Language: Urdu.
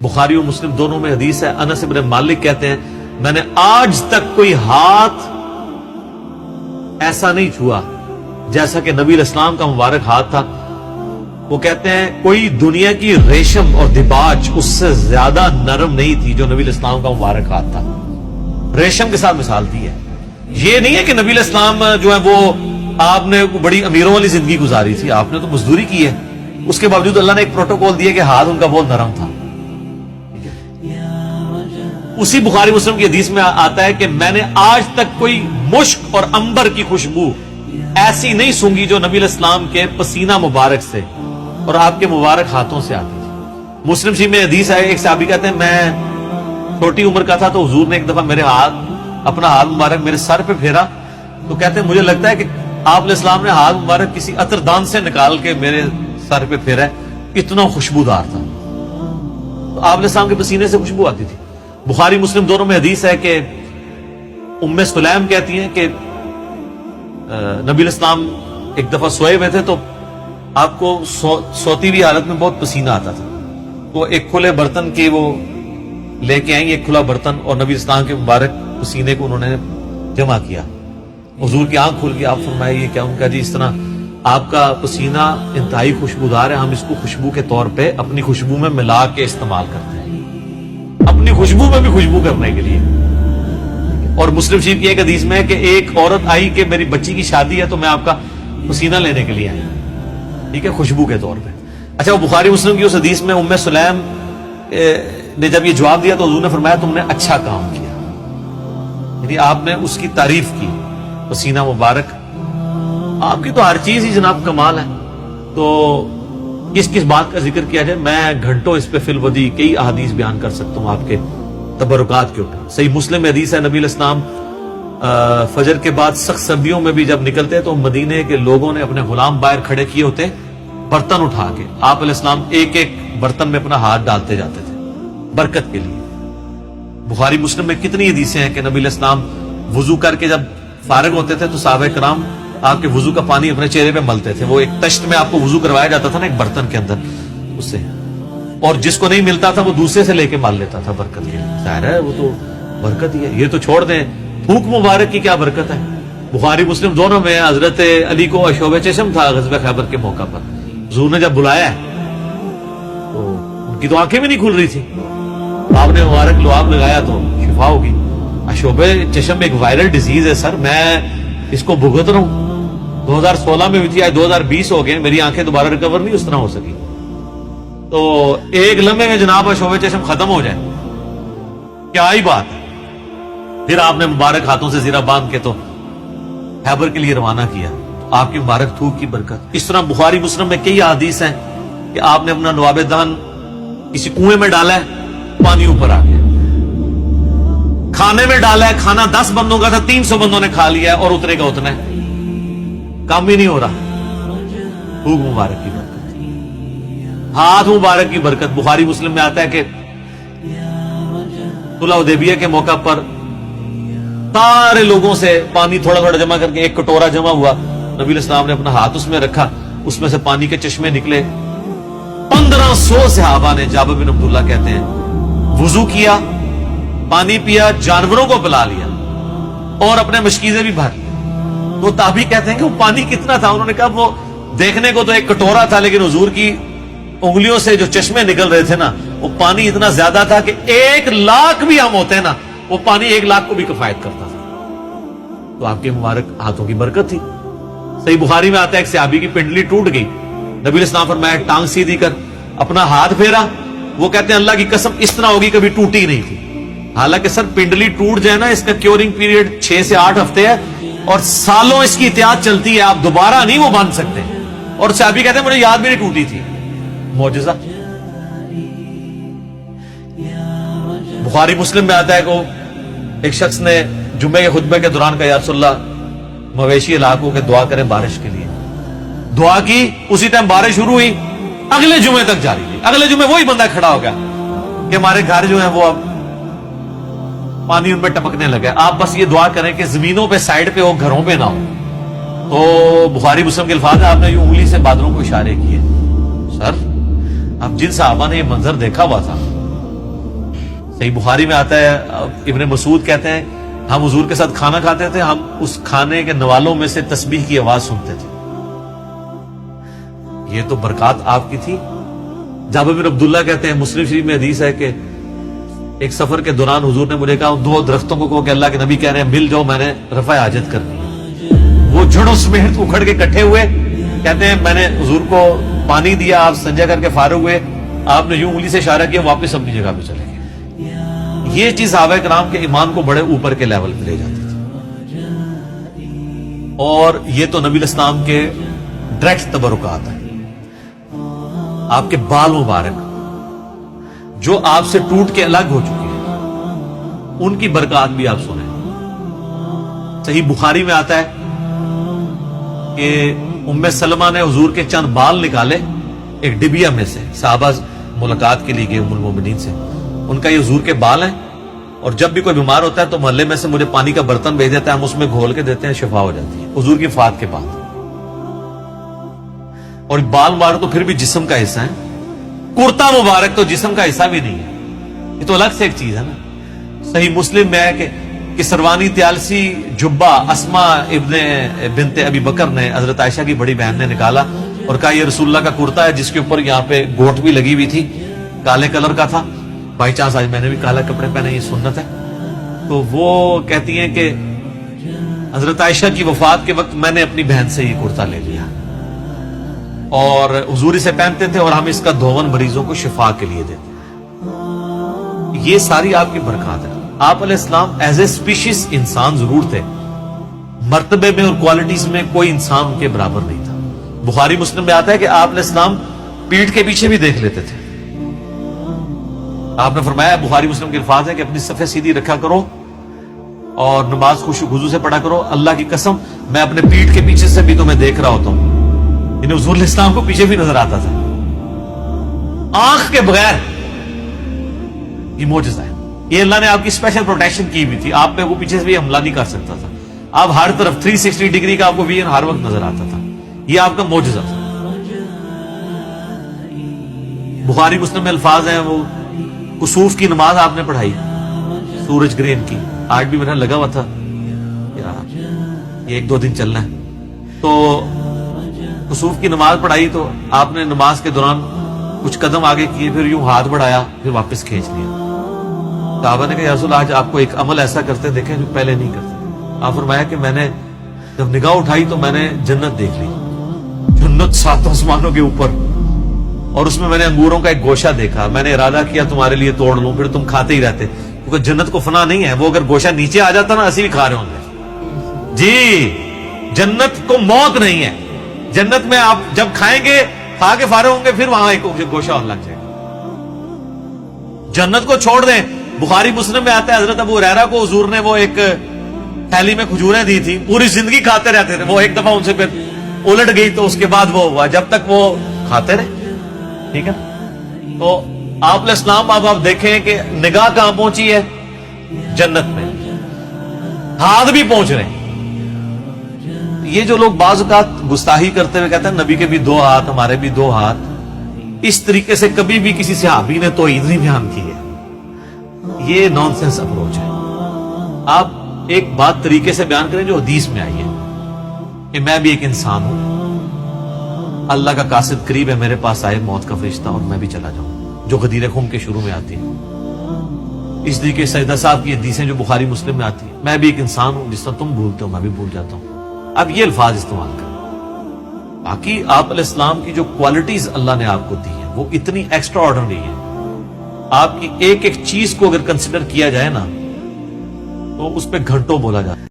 بخاری و مسلم دونوں میں حدیث ہے، انس بن مالک کہتے ہیں میں نے آج تک کوئی ہاتھ ایسا نہیں چھوا جیسا کہ نبی علیہ السلام کا مبارک ہاتھ تھا. وہ کہتے ہیں کوئی دنیا کی ریشم اور دباج اس سے زیادہ نرم نہیں تھی جو نبی علیہ السلام کا مبارک ہاتھ تھا. ریشم کے ساتھ مثال دی ہے. یہ نہیں ہے کہ نبی علیہ السلام جو ہے وہ آپ نے بڑی امیروں والی زندگی گزاری تھی، آپ نے تو مزدوری کی ہے، اس کے باوجود اللہ نے ایک پروٹوکول دیا کہ ہاتھ ان کا بہت نرم تھا. اسی بخاری مسلم کی حدیث میں آتا ہے کہ میں نے آج تک کوئی مشک اور عنبر کی خوشبو ایسی نہیں سونگی جو نبی علیہ السلام کے پسینہ مبارک سے اور آپ کے مبارک ہاتھوں سے آتی تھی. مسلم شریف میں حدیث ہے، ایک صحابی کہتے ہیں میں چھوٹی عمر کا تھا تو حضور نے ایک دفعہ میرے اپنا ہاتھ مبارک میرے سر پہ پھیرا تو کہتے ہیں مجھے لگتا ہے کہ آپ علیہ السلام نے ہاتھ مبارک کسی عطر دان سے نکال کے میرے سر پہ پھیرا ہے، اتنا خوشبودار تھا. تو آپ علیہ السلام کے پسینے سے خوشبو آتی تھی. بخاری مسلم دونوں میں حدیث ہے کہ ام سلیم کہتی ہیں کہ نبی علیہ السلام ایک دفعہ سوئے ہوئے تھے تو آپ کو سوتی ہوئی حالت میں بہت پسینہ آتا تھا. تو ایک کھلے برتن کی وہ لے کے آئیں، ایک کھلا برتن، اور نبی علیہ السلام کے مبارک پسینے کو انہوں نے جمع کیا. حضور کی آنکھ کھل گئی، آپ فرمائے یہ کیا؟ ان کا جی اس طرح آپ کا پسینہ انتہائی خوشبودار ہے، ہم اس کو خوشبو کے طور پہ اپنی خوشبو میں ملا کے استعمال کرتے ہیں، اپنی خوشبو میں بھی خوشبو کرنے کے لیے. اور مسلم شریف کی ایک حدیث میں ہے کہ ایک عورت آئی کہ میری بچی کی شادی ہے تو میں آپ کا پسینہ لینے کے لیے آئی، ٹھیک ہے، خوشبو کے طور پہ. اچھا، وہ بخاری مسلم کی اس حدیث میں ام سلیم نے جب یہ جواب دیا تو حضور نے فرمایا تم نے اچھا کام کیا، یعنی آپ نے اس کی تعریف کی. پسینہ مبارک آپ کی تو ہر چیز ہی جناب کمال ہے. تو کس بات کا ذکر کیا جائے، میں گھنٹوں اس پہ فی الودی کئی احادیث بیان کر سکتا ہوں آپ کے تبرکات کے اوپر. صحیح مسلم میں حدیث ہے نبی علیہ السلام فجر کے بعد سخت سردیوں میں بھی جب نکلتے تو مدینے کے لوگوں نے اپنے غلام باہر کھڑے کیے ہوتے برتن اٹھا کے، آپ علیہ السلام ایک ایک برتن میں اپنا ہاتھ ڈالتے جاتے تھے برکت کے لیے. بخاری مسلم میں کتنی حدیثیں ہیں کہ نبی علیہ السلام وضو کر کے جب فارغ ہوتے تھے تو صحابہ کرام آپ کے وضو کا پانی اپنے چہرے پہ ملتے تھے. وہ ایک تشت میں آپ کو وضو کروایا جاتا تھا نا ایک برتن کے اندر، اس سے، اور جس کو نہیں ملتا تھا وہ دوسرے سے لے کے مال لیتا تھا برکت کے لیے. ظاہر ہے وہ تو برکت ہی ہے. یہ تو چھوڑ دیں تھوک مبارک کی کیا برکت ہے. بخاری مسلم دونوں میں حضرت علی کو اشوب چشم تھا غزوہ خیبر کے موقع پر، حضور نے جب بلایا تو ان کی تو آنکھیں بھی نہیں کھل رہی تھی، آپ نے مبارک لعاب لگایا تو شفا ہوگی. اشوب چشم ایک وائرل ڈیزیز ہے سر، میں اس کو بھگت رہا ہوں. 2016 میں ہوئی تھی، آج 2020 ہو گئے، میری آنکھیں دوبارہ ریکور نہیں اس طرح ہو سکی. تو ایک لمحے میں جناب اشوب چشم ختم ہو جائے، کیا ہی بات ہے. پھر آپ نے مبارک ہاتھوں سے زیرہ باندھ کے تو خیبر کے لیے روانہ کیا. آپ کی مبارک تھوک کی برکت. اس طرح بخاری مسلم میں کئی احادیث ہیں کہ آپ نے اپنا لعاب دان کسی کنویں میں ڈالا ہے، پانی اوپر آ گیا. کھانے میں ڈالا ہے، کھانا 10 بندوں کا تھا، 300 بندوں نے کھا لیا ہے اور اتنے کا اتنا ہے، کام ہی نہیں ہو رہا. تھوک مبارک کی برکت، ہاتھ مبارک کی برکت. بخاری مسلم میں آتا ہے کہ صلح حدیبیہ کے موقع پر سارے لوگوں سے پانی تھوڑا تھوڑا جمع کر کے ایک کٹورا جمع ہوا، نبی علیہ السلام نے اپنا ہاتھ اس میں رکھا، اس میں سے پانی کے چشمے نکلے. 1500 صحابہ نے، جابر بن عبداللہ کہتے ہیں، وضو کیا، پانی پیا، جانوروں کو پلا لیا اور اپنے مشکیزیں بھی بھر لی. تو تابعی کہتے ہیں کہ وہ پانی کتنا تھا؟ انہوں نے کہا وہ دیکھنے کو تو ایک کٹورا تھا لیکن حضور کی انگلیوں سے جو چشمے نکل رہے تھے نا وہ پانی اتنا زیادہ تھا کہ 1,00,000 بھی ہم ہوتے ہیں نا وہ پانی 1,00,000 کو بھی کفایت کرتا تھا. تو آپ کے مبارک ہاتھوں کی برکت تھی. صحیح بخاری میں آتا ہے ایک صحابی کی پنڈلی ٹوٹ گئی، نبی علیہ السلام فرمایا ٹانگ سیدھی کر، اپنا ہاتھ پھیرا. وہ کہتے ہیں اللہ کی قسم اس طرح ہوگی کبھی ٹوٹی نہیں تھی. حالانکہ سر پنڈلی ٹوٹ جائے نا اس کا کیورنگ پیریڈ 6 سے 8 ہفتے ہے اور سالوں اس کی احتیاط چلتی ہے، آپ دوبارہ نہیں وہ باندھ سکتے. اور صحابی کہتے ہیں مجھے یاد بھی نہیں ٹوٹی تھی. معجزہ. بخاری مسلم میں آتا ہے کہ ایک شخص نے جمعے کے خطبے کے دوران کہا یا رسول اللہ مویشی علاقوں کے دعا کریں بارش کے لیے. دعا کی، اسی ٹائم بارش شروع ہوئی، اگلے جمعے تک جاری رہی. اگلے جمعے وہی بندہ کھڑا ہو گیا کہ ہمارے گھر جو ہیں وہ اب پانی ان پہ ٹپکنے لگا. آپ بس یہ دعا کریں کہ زمینوں پہ سائڈ پہ ہو، گھروں پہ نہ ہو. تو بخاری مسلم کے الفاظ ہیں، آپ نے یہ انگلی سے بادلوں کو اشارے کیے. سر اب جن صحابہ نے یہ منظر دیکھا ہوا تھا صحیح بخاری میں آتا ہے، ابن مسعود کہتے ہیں ہم حضور کے ساتھ کھانا کھاتے تھے، ہم اس کھانے کے نوالوں میں سے تسبیح کی آواز سنتے تھے۔ یہ تو برکات آپ کی تھی۔ جابر بن عبداللہ کہتے ہیں، مسلم شریف میں حدیث ہے کہ ایک سفر کے دوران حضور نے مجھے کہا 2 درختوں کو کہو کہ اللہ کے نبی کہہ رہے ہیں مل جاؤ، میں نے رفع حاجت کرنی ہے۔ وہ جڑوں سمیت اکھڑ کے اکٹھے ہوئے، کہتے ہیں میں نے حضور کو پانی دیا، آپ سنجا کر کے فارغ ہوئے، آپ نے یوں انگلی سے اشارہ کیا، واپس اپنی جگہ پہ چلے گئے۔ یہ چیز صحابہ کرام کے ایمان کو بڑے اوپر کے لیول پہ لے جاتی تھی، اور یہ تو نبی الاسلام کے ڈائریکٹ تبرکات ہیں۔ آپ کے بال مبارک جو آپ سے ٹوٹ کے الگ ہو چکے ہیں، ان کی برکات بھی آپ سنیں۔ صحیح بخاری میں آتا ہے کہ ام سلمہ نے حضور کے چند بال نکالے ایک ڈبیا میں سے، صحابہ ملاقات کے لیے گئے ام المومنین سے، ان کا یہ حضور کے بال ہیں، اور جب بھی کوئی بیمار ہوتا ہے تو محلے میں سے مجھے پانی کا برتن بھیج دیتا ہے، ہم اس میں گھول کے دیتے ہیں، شفا ہو جاتی ہے حضور کی وفات کے بعد۔ اور بال مبارک تو پھر بھی جسم کا حصہ ہے، کرتا مبارک تو جسم کا حصہ بھی نہیں ہے، یہ تو الگ سے ایک چیز ہے نا۔ صحیح مسلم میں ہے کہ سروانی تیالسی جبہ اسما ابن بنت ابی بکر نے حضرت عائشہ کی بڑی بہن نے نکالا اور کہا یہ رسول اللہ کا کرتا ہے، جس کے اوپر یہاں پہ گوٹ بھی لگی ہوئی تھی، کالے کلر کا تھا، بائی چانس آج میں نے بھی کالا کپڑے پہنے، یہ سنت ہے۔ تو وہ کہتی ہیں کہ حضرت عائشہ کی وفات کے وقت میں نے اپنی بہن سے یہ کرتا لے لیا، اور حضور اسے پہنتے تھے، اور ہم اس کا دھون مریضوں کو شفا کے لیے دیتے۔ یہ ساری آپ کی برکات ہے۔ آپ علیہ السلام ایز اے اسپیشیز انسان ضرور تھے، مرتبے میں اور کوالٹیز میں کوئی انسان ان کے برابر نہیں تھا۔ بخاری مسلم میں آتا ہے کہ آپ علیہ السلام پیٹھ کے پیچھے بھی دیکھ لیتے تھے۔ آپ نے فرمایا، بخاری مسلم کے الفاظ ہے کہ اپنی صفیں سیدھی رکھا کرو اور نماز خشوع و خضوع سے پڑھا کرو، اللہ کی قسم میں اپنے پیٹھ کے پیچھے سے بھی تمہیں دیکھ رہا ہوتا ہوں۔ یعنی حضور علیہ السلام کو پیچھے بھی نظر آتا تھا، آنکھ کے بغیر۔ یہ معجزہ ہے، یہ اللہ نے آپ کی اسپیشل پروٹیکشن کی ہوئی تھی، آپ پہ وہ پیچھے سے بھی حملہ نہیں کر سکتا تھا، آپ ہر طرف 360 ڈگری کا آپ کو ویژن ہر وقت نظر آتا تھا، یہ آپ کا معجزہ تھا۔ بخاری مسلم میں الفاظ ہیں، وہ کسوف کی نماز آپ نے پڑھائی، سورج گرہن کی، آج بھی میرا لگا ہوا تھا یہ 1-2 دن چلنا ہے، تو کسوف کی نماز پڑھائی، تو آپ نے نماز کے دوران کچھ قدم آگے کیے، پھر یوں ہاتھ بڑھایا، پھر واپس کھینچ لیا۔ صحابہ نے کہا یا رسول اللہ، آج آپ کو ایک عمل ایسا کرتے دیکھیں جو پہلے نہیں کرتے۔ آپ فرمایا کہ میں نے جب نگاہ اٹھائی تو میں نے جنت دیکھ لی، جنت 7 آسمانوں کے اوپر، اور اس میں نے انگوروں کا ایک گوشہ دیکھا، میں نے ارادہ کیا تمہارے لیے توڑ لوں، پھر تم کھاتے ہی رہتے، کیونکہ جنت کو فنا نہیں ہے، وہ اگر گوشہ نیچے آ جاتا نا اسی بھی کھا رہے ہوں گے۔ جی، جنت کو موت نہیں ہے، جنت میں آپ جب کھائیں گے، کھا کے فارغ ہوں گے، پھر وہاں ایک گوشہ اور لگ جائے گا۔ جنت کو چھوڑ دیں، بخاری مسلم میں آتا ہے حضرت ابو ہریرہ کو حضور نے وہ ایک تھیلی میں کھجوریں دی تھی، پوری زندگی کھاتے رہتے تھے، وہ ایک دفعہ ان سے پھر الٹ گئی تو اس کے بعد وہ ہوا، جب تک وہ کھاتے رہے۔ ٹھیک ہے، تو آپ علیہ السلام اب آپ دیکھیں کہ نگاہ کہاں پہنچی ہے؟ جنت میں، ہاتھ بھی پہنچ رہے ہیں۔ یہ جو لوگ بعض اوقات گستاخی کرتے ہوئے کہتے ہیں نبی کے بھی 2 ہاتھ، ہمارے بھی 2 ہاتھ، اس طریقے سے کبھی بھی کسی صحابی نے توحید نہیں بیان کی ہے، یہ نان سینس اپروچ ہے۔ آپ ایک بات طریقے سے بیان کریں جو حدیث میں آئی ہے کہ میں بھی ایک انسان ہوں، اللہ کا قاصد قریب ہے، میرے پاس آئے موت کا فرشتہ اور میں بھی چلا جاؤں، جو غدیر خم کے شروع میں آتی ہے۔ اس طریقے سیدہ صاحب کی حدیثیں جو بخاری مسلم میں آتی ہیں، میں بھی ایک انسان ہوں، جس طرح تم بھولتے ہو میں بھی بھول جاتا ہوں۔ اب یہ الفاظ استعمال کریں۔ باقی آپ علیہ السلام کی جو کوالٹیز اللہ نے آپ کو دی ہیں وہ اتنی ایکسٹرا آرڈنری ہیں، آپ کی ایک ایک چیز کو اگر کنسیڈر کیا جائے نا تو اس پہ گھنٹوں بولا جاتا ہے۔